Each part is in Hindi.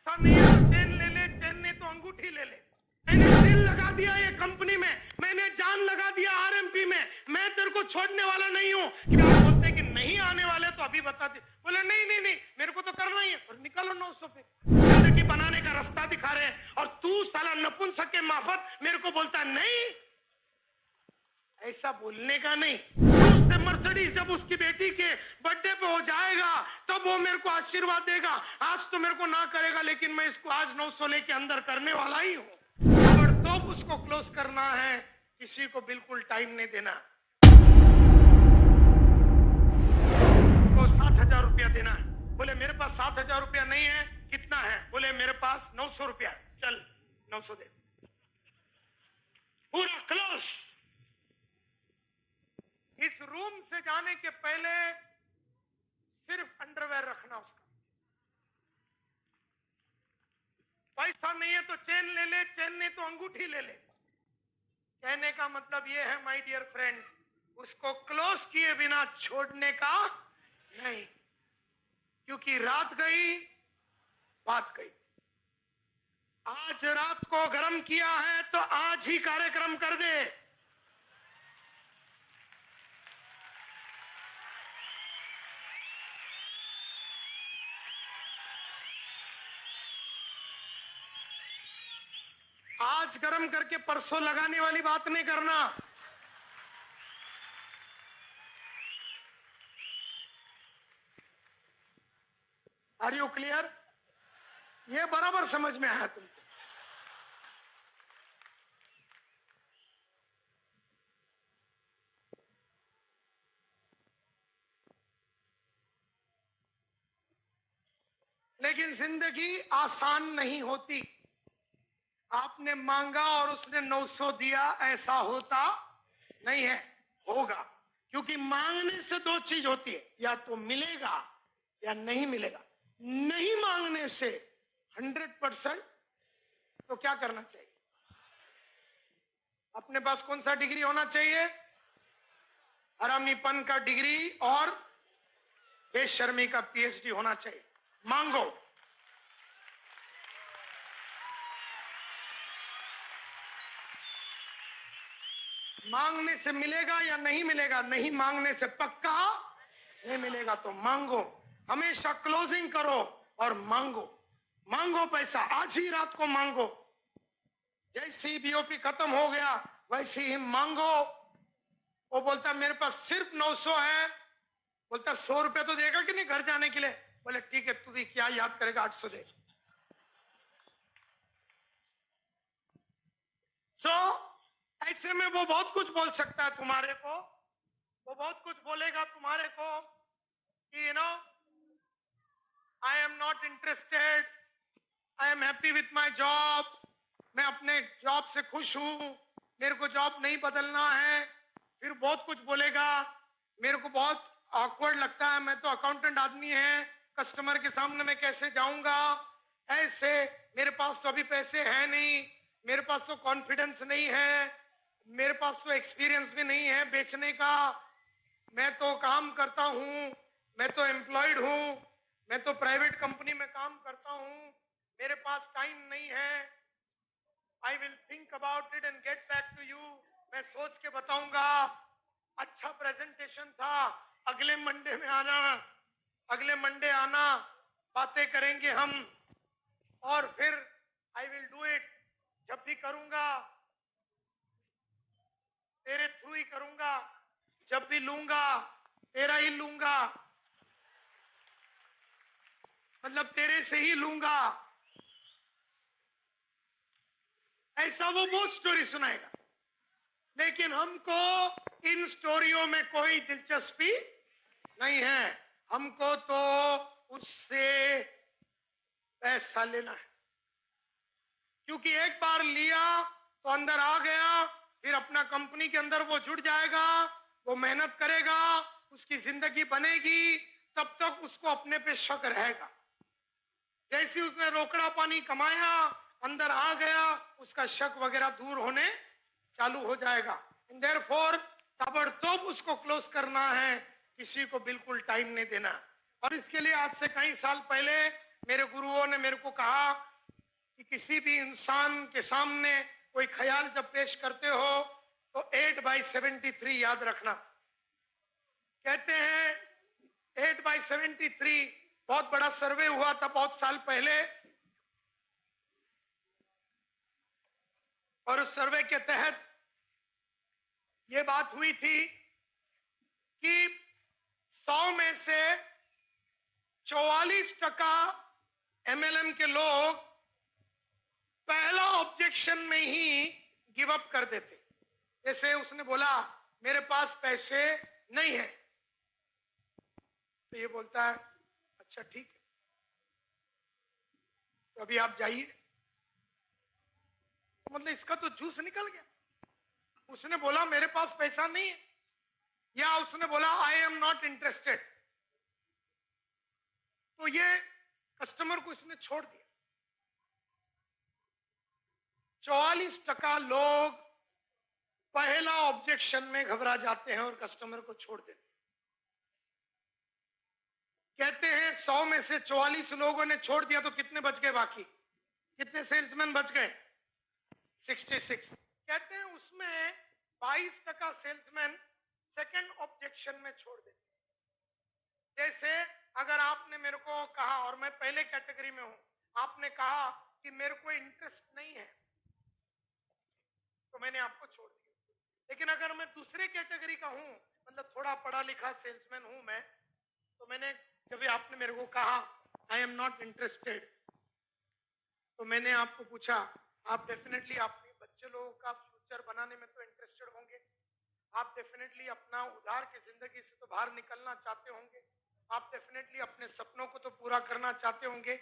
पैसा नहीं है तो चेन ले ले, चेन नहीं तो अंगूठी ले ले। मैंने दिल लगा दिया ये कंपनी में, मैंने जान लगा दिया आरएमपी में, मैं तेरे को छोड़ने वाला नहीं हूं। कि आप बोलते कि नहीं आने वाले तो अभी बता दे, बोले नहीं नहीं नहीं मेरे को तो करना ही है, और निकालो 900 पे। जिंदगी बनाने का रास्ता दिखा रहे हैं और तू साला नपुंसक के माफत मेरे को बोलता नहीं। ऐसा बोलने का नहीं। तू उससे मर्सिडीज जब उसकी बेटी के बर्थडे पे हो जाएगा तब वो मेरे को आशीर्वाद देगा। आज तो मेरे को ना करेगा, लेकिन मैं इसको आज 900 लेके अंदर करने वाला ही हूं। अगर तो उसको क्लोज करना है, किसी को बिल्कुल टाइम नहीं देना। तो 7,000 रुपया देना है। बोले मेरे पास 7,000 रुपया नहीं है। कितना है? बोले मेरे पास 900 रुपया। चल 900 दे, पूरा क्लोज। इस रूम से जाने के पहले सिर्फ अंडरवेयर रखना उसका। पैसा नहीं है तो चेन ले ले, चेन नहीं तो अंगूठी ले ले। कहने का मतलब यह है माय डियर फ्रेंड्स, उसको क्लोज किए बिना छोड़ने का नहीं, क्योंकि रात गई बात गई। आज रात को गर्म किया है तो आज ही कार्यक्रम कर दे। आज गर्म करके परसों लगाने वाली बात नहीं करना। Are you clear? ये बराबर समझ में आया तुमको? लेकिन जिंदगी आसान नहीं होती। आपने मांगा और उसने 900 दिया, ऐसा होता नहीं है। होगा, क्योंकि मांगने से दो चीज होती है, या तो मिलेगा या नहीं मिलेगा। नहीं मांगने से 100%। तो क्या करना चाहिए? अपने पास कौन सा डिग्री होना चाहिए? हरामीपन का डिग्री और बेशर्मी का पीएचडी होना चाहिए। मांगो। मांगने से मिलेगा या नहीं मिलेगा? नहीं मांगने से पक्का नहीं मिलेगा, तो मांगो। हमेशा क्लोजिंग करो और मांगो। मांगो पैसा, आज ही रात को मांगो। जैसे ही बीओपी खत्म हो गया वैसे ही मांगो। वो बोलता मेरे पास सिर्फ 900 है। बोलता 100 रुपए तो देगा कि नहीं घर जाने के लिए? बोले ठीक है, तू भी क्या याद करेगा, 800 दे। ऐसे में वो बहुत कुछ बोल सकता है तुम्हारे को। वो बहुत कुछ बोलेगा तुम्हारे को कि you know I am not interested, I am happy with my job. मैं अपने जॉब से खुश हूं, मेरे को जॉब नहीं बदलना है। फिर बहुत कुछ बोलेगा, मेरे को बहुत ऑकवर्ड लगता है, मैं तो अकाउंटेंट आदमी है, कस्टमर के सामने मैं कैसे जाऊंगा। ऐसे मेरे पास तो अभी पैसे हैं नहीं, मेरे पास तो कॉन्फिडेंस नहीं है, मेरे पास तो एक्सपीरियंस भी नहीं है बेचने का। मैं तो काम करता हूं, मैं तो एम्प्लॉयड हूं, मैं तो प्राइवेट कंपनी में काम करता हूं, मेरे पास टाइम नहीं है। I will think about it and get back to you. मैं सोच के बताऊंगा। अच्छा प्रेजेंटेशन था, अगले मंडे में आना, अगले मंडे आना, बातें करेंगे हम। और फिर आई विल डू इट। जब भी करूंगा तेरे थ्रू ही करूंगा, जब भी लूंगा तेरा ही लूंगा, मतलब तेरे से ही लूंगा। ऐसा वो बहुत स्टोरी सुनाएगा, लेकिन हमको इन स्टोरियों में कोई दिलचस्पी नहीं है। हमको तो उससे पैसा लेना है, क्योंकि एक बार लिया तो अंदर आ गया, फिर अपना कंपनी के अंदर वो जुड़ जाएगा, वो मेहनत करेगा, उसकी जिंदगी बनेगी, तब तक उसको अपने पे शक रहेगा। जैसे उसने रोकड़ा पानी कमाया, अंदर आ गया, उसका शक वगैरह दूर होने चालू हो जाएगा। देयरफॉर ताबड़तोड़ उसको क्लोज करना है, किसी को बिल्कुल टाइम नहीं देना। और इसके लिए आज से कई साल पहले मेरे गुरुओं ने मेरे को कहा कि किसी भी इंसान के सामने कोई ख्याल जब पेश करते हो तो 8/73 याद रखना। कहते हैं 8/73 बहुत बड़ा सर्वे हुआ था बहुत साल पहले, और उस सर्वे के तहत यह बात हुई थी कि 100 में से 44% MLM के लोग पहला ऑब्जेक्शन में ही गिव अप कर देते। जैसे उसने बोला मेरे पास पैसे नहीं है, तो ये बोलता है अच्छा ठीक है, तो अभी आप जाइए। मतलब इसका तो जूस निकल गया। उसने बोला मेरे पास पैसा नहीं है, या उसने बोला आई एम नॉट इंटरेस्टेड, तो ये कस्टमर को इसने छोड़ दिया। 44% लोग पहला ऑब्जेक्शन में घबरा जाते हैं और कस्टमर को छोड़ देते हैं। कहते हैं 100 में से 44 लोगों ने छोड़ दिया, तो कितने बच गए बाकी? कितने सेल्समैन बच गए? 66। कहते हैं उसमें 22% सेल्समैन सेकंड ऑब्जेक्शन में छोड़ देते। जैसे अगर आपने मेरे को कहा, और मैं पहले कैटेगरी में हूं, आपने कहा कि मेरे को इंटरेस्ट नहीं है, तो मैंने आपको छोड़ दिया। लेकिन अगर मैं दूसरे कैटेगरी का हूं, मतलब थोड़ा पढ़ा लिखा सेल्समैन हूं मैं, तो मैंने जब आपने मेरे को कहा आई एम नॉट इंटरेस्टेड, तो मैंने आपको पूछा आप डेफिनेटली अपने बच्चे लोगों का फ्यूचर बनाने में तो इंटरेस्टेड होंगे, आप डेफिनेटली अपना उधार की जिंदगी से तो बाहर निकलना चाहते होंगे, आप डेफिनेटली अपने सपनों को तो पूरा करना चाहते होंगे,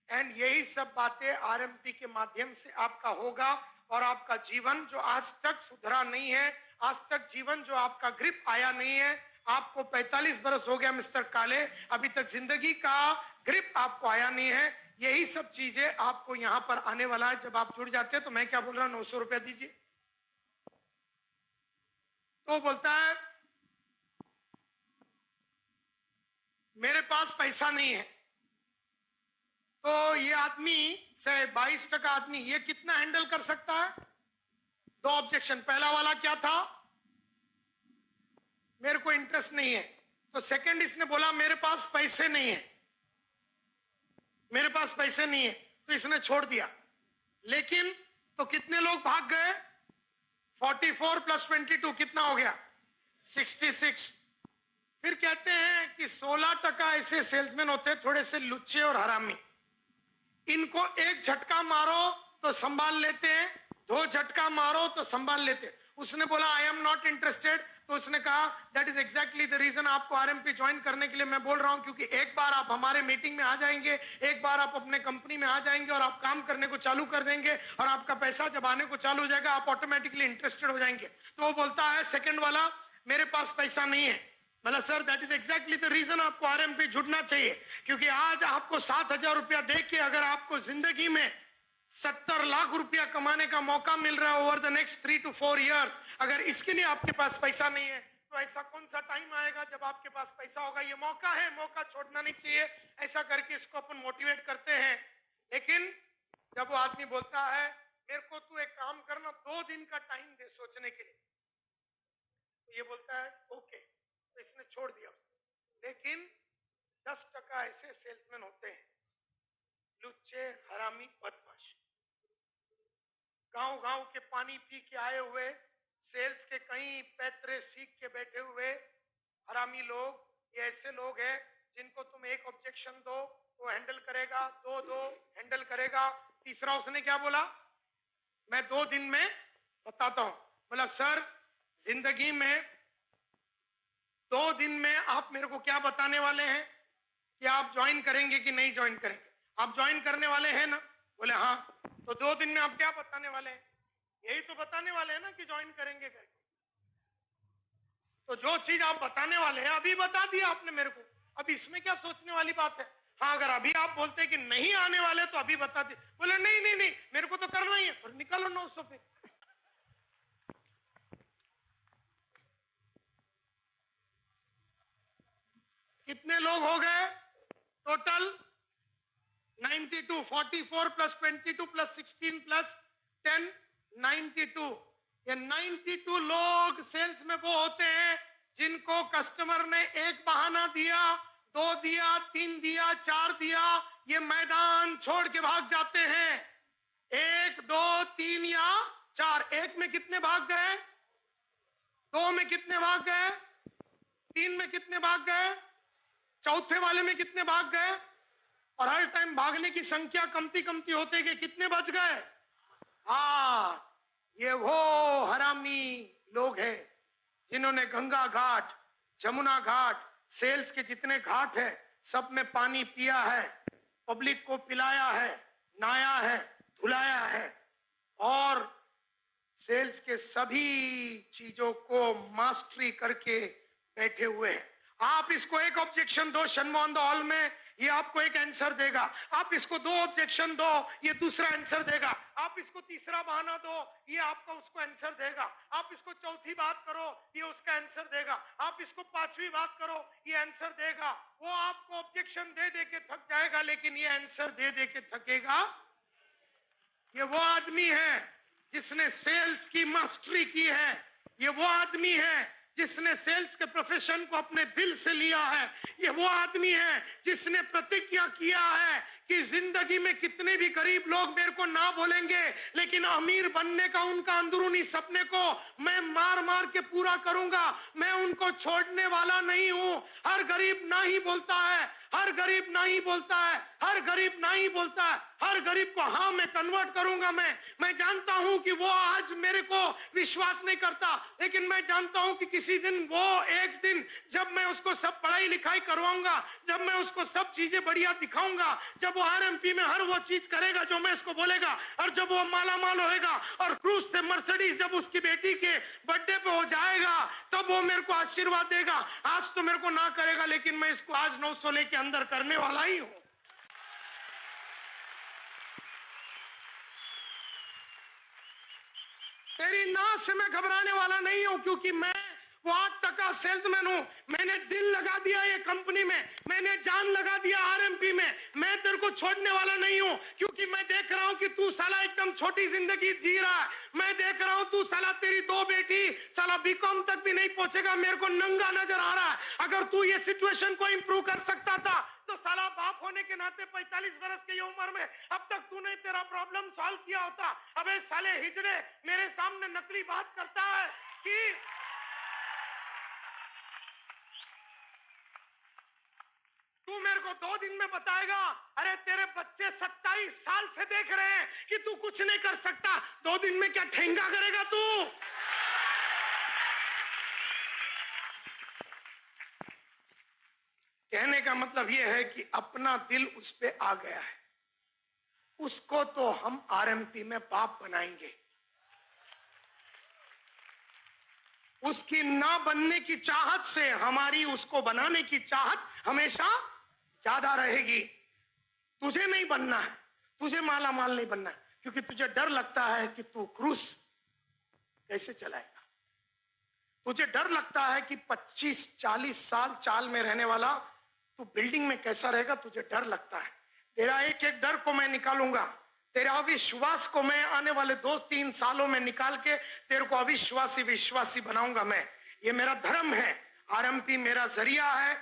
एंड यही सब बातें RMP के माध्यम से आपका होगा। और आपका जीवन जो आज तक सुधरा नहीं है, आज तक जीवन जो आपका ग्रिप आया नहीं है, आपको 45 बरस हो गया मिस्टर काले, अभी तक जिंदगी का ग्रिप आपको आया नहीं है, यही सब चीजें आपको यहां पर आने वाला है जब आप जुड़ जाते हैं। तो मैं क्या बोल रहा हूं, 900 रुपया दीजिए। तो बोलता है मेरे पास पैसा नहीं है। तो ये आदमी से 22% आदमी ये कितना हैंडल कर सकता है? 2 ऑब्जेक्शन। पहला वाला क्या था? मेरे को इंटरेस्ट नहीं है। तो सेकंड इसने बोला मेरे पास पैसे नहीं है, मेरे पास पैसे नहीं है, तो इसने छोड़ दिया। लेकिन तो कितने लोग भाग गए? 44 + 22 कितना हो गया? 66। फिर कहते हैं कि 16% ऐसे सेल्समैन होते हैं थोड़े से लुच्चे और हरामी, इनको एक झटका मारो तो संभाल लेते हैं, 2 झटका मारो तो संभाल लेते हैं। उसने बोला आई एम नॉट इंटरेस्टेड, तो उसने कहा that is exactly the reason आपको RMP ज्वाइन करने के लिए मैं बोल रहा हूं, क्योंकि एक बार आप हमारे मीटिंग में आ जाएंगे, एक बार आप अपने कंपनी में आ जाएंगे और आप काम करने को चालू कर देंगे, और आपका पैसा जब आने को चालू हो जाएगा आप ऑटोमेटिकली इंटरेस्टेड हो जाएंगे। तो वो बोलता है सेकंड वाला मेरे पास पैसा नहीं है। मतलब sir that is exactly the reason आपको RMP जुड़ना चाहिए, क्योंकि आज आपको 7,000 रुपया दे के अगर आपको जिंदगी में 70 लाख रुपया कमाने का मौका मिल रहा है over the next 3 to 4 years, अगर इसके लिए आपके पास पैसा नहीं है, तो ऐसा कौन सा टाइम आएगा जब आपके पास पैसा होगा? ये मौका है, मौका छोड़ना नहीं चाहिए। ऐसा करके इसको अपन मोटिवेट करते हैं। लेकिन जब वो आदमी बोलता है मेरे को तू एक काम करना, 2 दिन का टाइम दे सोचने के लिए, तो ये बोलता है ओके, तो इसने छोड़ दिया। लेकिन 10% ऐसे सेल्समैन होते हैं लुच्चे, हरामी, बदमाश, गांव के पानी पी के आए हुए, सेल्स के कई पैतरे सीख के बैठे हुए हरामी लोग, ये ऐसे लोग हैं जिनको तुम एक ऑब्जेक्शन दो वो हैंडल करेगा, 2 हैंडल करेगा, तीसरा उसने क्या बोला, मैं 2 दिन में बताता हूं। बोला सर जिंदगी में 2 दिन में आप मेरे को क्या बताने वाले हैं कि आप ज्वाइन करेंगे कि नहीं ज्वाइन करेंगे? आप ज्वाइन करने वाले हैं ना? बोले हाँ। तो 2 दिन में आप क्या बताने वाले हैं? यही तो बताने वाले हैं ना कि ज्वाइन करेंगे करके। तो जो चीज आप बताने वाले हैं अभी बता दिया आपने मेरे को, अब इसमें क्या सोचने वाली बात है? हाँ अगर अभी आप बोलते कि नहीं आने वाले तो अभी बता दिए। बोले नहीं नहीं नहीं मेरे को तो करना ही है, और निकालो 900 पे। कितने लोग हो गए टोटल? 92, 44 plus 22 plus 16 plus 10, 92. ये 92 लोग सेल्स में वो होते हैं जिनको कस्टमर ने एक बहाना दिया, 2 दिया, 3 दिया, 4 दिया, ये मैदान छोड़ के भाग जाते हैं। 1, 2, 3 या 4। 1 में कितने भाग गए? 2 में कितने भाग गए? 3 में कितने भाग गए? चौथे वाले में कितने भाग गए? और हर टाइम भागने की संख्या कमती कमती होते कि कितने बच गए? हाँ, ये वो हरामी लोग हैं जिन्होंने गंगा घाट, जमुना घाट, सेल्स के जितने घाट है सब में पानी पिया है, पब्लिक को पिलाया है, नहाया है, धुलाया है और सेल्स के सभी चीजों को मास्टरी करके बैठे हुए हैं। आप इसको एक ऑब्जेक्शन दो शनमोहन हॉल में, ये आपको एक आंसर देगा। आप इसको 2 ऑब्जेक्शन दो, ये दूसरा आंसर देगा। आप इसको तीसरा बहाना दो, ये आपको उसको आंसर देगा। आप इसको चौथी बात करो, ये उसका आंसर देगा। आप इसको 5वीं बात करो, ये आंसर देगा। वो आपको ऑब्जेक्शन दे दे के थक जाएगा, लेकिन ये आंसर दे दे के थकेगा। ये वो आदमी है जिसने सेल्स की मास्टरी की है। ये वो आदमी है जिसने सेल्स के प्रोफेशन को अपने दिल से लिया है। ये वो आदमी है जिसने प्रतिज्ञा किया है कि जिंदगी में कितने भी गरीब लोग मेरे को ना बोलेंगे, लेकिन अमीर बनने का उनका अंदरूनी सपने को मैं मार मार के पूरा करूंगा। मैं उनको छोड़ने वाला नहीं हूं। हर गरीब ना ही बोलता है, हर गरीब ना ही बोलता है, हर गरीब ना ही बोलता है। हर गरीब को हाँ मैं कन्वर्ट करूंगा। मैं जानता हूं कि वो आज मेरे को विश्वास नहीं करता, लेकिन मैं जानता हूं कि किसी दिन वो एक दिन जब मैं उसको सब पढ़ाई लिखाई करवाऊंगा, जब मैं उसको सब चीजें बढ़िया दिखाऊंगा, जब वो आरएमपी में हर वो चीज करेगा जो मैं इसको बोलेगा, और जब वो माला माल होएगा और क्रूज से मर्सिडीज जब उसकी बेटी के बर्थडे पे हो जाएगा, तब वो मेरे को आशीर्वाद देगा। आज तो मेरे को ना करेगा, लेकिन मैं इसको आज 916 के अंदर करने वाला ही हूं। तेरी ना से मैं घबराने वाला नहीं हूं, क्योंकि मैं वो 8% सेल्समैन हूं। मैंने दिल लगा दिया ये कंपनी में, मैंने जान लगा दिया आरएमपी में। मैं तेरे को छोड़ने वाला नहीं हूं, क्योंकि मैं देख रहा हूं कि तू साला एकदम छोटी जिंदगी जी रहा है। मैं देख रहा हूं तू साला, तेरी 2 बेटी साला बीकॉम तक भी नहीं पहुंचेगा, मेरे को नंगा नजर आ रहा है। अगर तू ये सिचुएशन को इंप्रूव कर सकता था तो साला बाप होने के नाते 45 बरस की उम्र में अब तक तूने तेरा प्रॉब्लम सॉल्व किया होता। अबे साले हिजड़े, मेरे सामने नकली बात करता है कि तू मेरे को 2 दिन में बताएगा। अरे तेरे बच्चे 27 साल से देख रहे हैं कि तू कुछ नहीं कर सकता। 2 दिन में क्या ठेंगा करेगा तू? कहने का मतलब यह है कि अपना दिल उस पे आ गया है, उसको तो हम आरएमपी में बाप बनाएंगे। उसकी ना बनने की चाहत से हमारी उसको बनाने की चाहत हमेशा ज्यादा रहेगी। तुझे नहीं बनना है, तुझे माला माल नहीं बनना है, क्योंकि तुझे डर लगता है कि तू क्रूज कैसे चलाएगा। तुझे डर लगता है कि 25-40 साल चाल में रहने वाला तू बिल्डिंग में कैसा रहेगा, तुझे डर लगता है। तेरा एक एक डर को मैं निकालूंगा, तेरा अविश्वास को मैं आने वाले 2-3 सालों में निकाल के तेरे को अविश्वासी विश्वासी बनाऊंगा। मैं, ये मेरा धर्म है। आरएमपी मेरा जरिया है,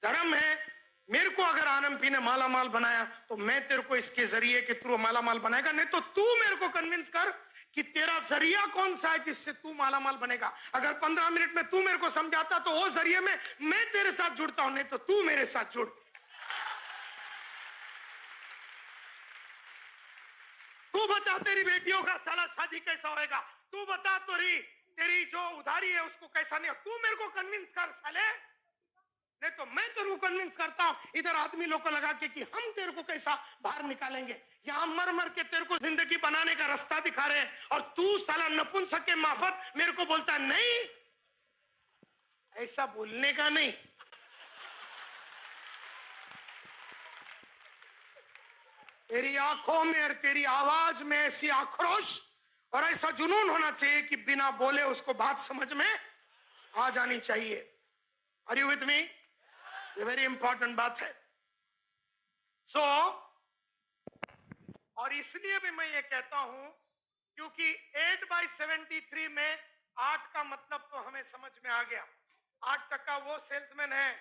धर्म है। मेरे को अगर आरएमपी ने माला माल बनाया तो मैं तेरे को इसके जरिए के थ्रू माला माल बनाएगा। नहीं तो तू मेरे को कन्विंस कर कि तेरा जरिया कौन सा है जिससे तू माला माल बनेगा। अगर 15 मिनट में तू मेरे को समझाता तो वो जरिए में मैं तेरे साथ जुड़ता हूं, नहीं तो तू मेरे साथ जुड़। तू बता तेरी बेटियों का साला शादी कैसा होएगा, तू बता तेरी जो उधारी है उसको कैसा नहीं। तू मेरे को कन्विंस कर साले, नहीं तो मैं तेरे को कन्विंस करता हूं इधर आदमी लोग को लगा के कि हम तेरे को कैसा बाहर निकालेंगे। यहां मर मर के तेरे को जिंदगी बनाने का रास्ता दिखा रहे हैं, और तू साला नपुंसक के माफत मेरे को बोलता नहीं। ऐसा बोलने का नहीं, तेरी आंखों में और तेरी आवाज में ऐसी आक्रोश और ऐसा जुनून होना चाहिए कि बिना बोले उसको बात समझ में आ जानी चाहिए। Are you with me? ये वेरी इंपॉर्टेंट बात है। सो और इसलिए भी मैं ये कहता हूं क्योंकि 8/73 में 8 का मतलब तो हमें समझ में आ गया। 8% वो सेल्समैन है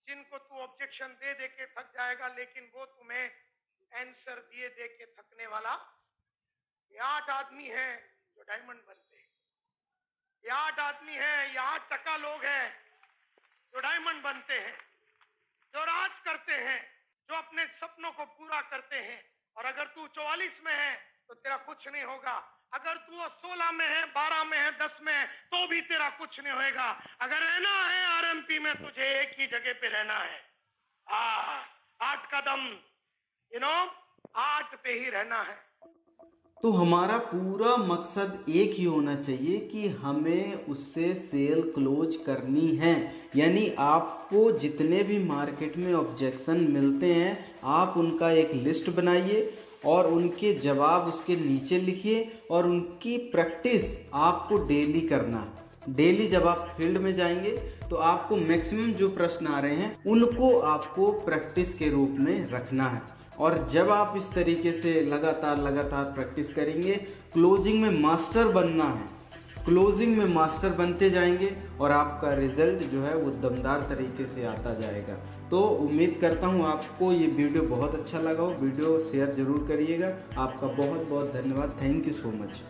जिनको तू ऑब्जेक्शन दे दे के थक जाएगा, लेकिन वो तुम्हें आंसर दिए दे के थकने वाला। ये 8 आदमी हैं जो डायमंड बनते हैं। ये 8 आदमी हैं, ये 8% लोग हैं जो डायमंड बनते हैं, जो राज करते हैं, जो अपने सपनों को पूरा करते हैं। और अगर तू 44 में है तो तेरा कुछ नहीं होगा। अगर तू 16 में है, 12 में है, 10 में है, तो भी तेरा कुछ नहीं होएगा। अगर रहना है आरएमपी में, तुझे एक ही जगह पे रहना है। 8 कदम 8 पे ही रहना है। तो हमारा पूरा मकसद एक ही होना चाहिए कि हमें उससे सेल क्लोज करनी है। यानी आपको जितने भी मार्केट में ऑब्जेक्शन मिलते हैं, आप उनका एक लिस्ट बनाइए और उनके जवाब उसके नीचे लिखिए और उनकी प्रैक्टिस आपको डेली करना है। डेली जब आप फील्ड में जाएंगे तो आपको मैक्सिमम जो प्रश्न आ रहे हैं उनको आपको प्रैक्टिस के रूप में रखना है। और जब आप इस तरीके से लगातार प्रैक्टिस करेंगे, क्लोजिंग में मास्टर बनना है। क्लोजिंग में मास्टर बनते जाएंगे और आपका रिजल्ट जो है वो दमदार तरीके से आता जाएगा। तो उम्मीद करता हूँ आपको ये वीडियो बहुत अच्छा लगा हो। वीडियो शेयर जरूर करिएगा। आपका बहुत बहुत धन्यवाद। Thank you so much.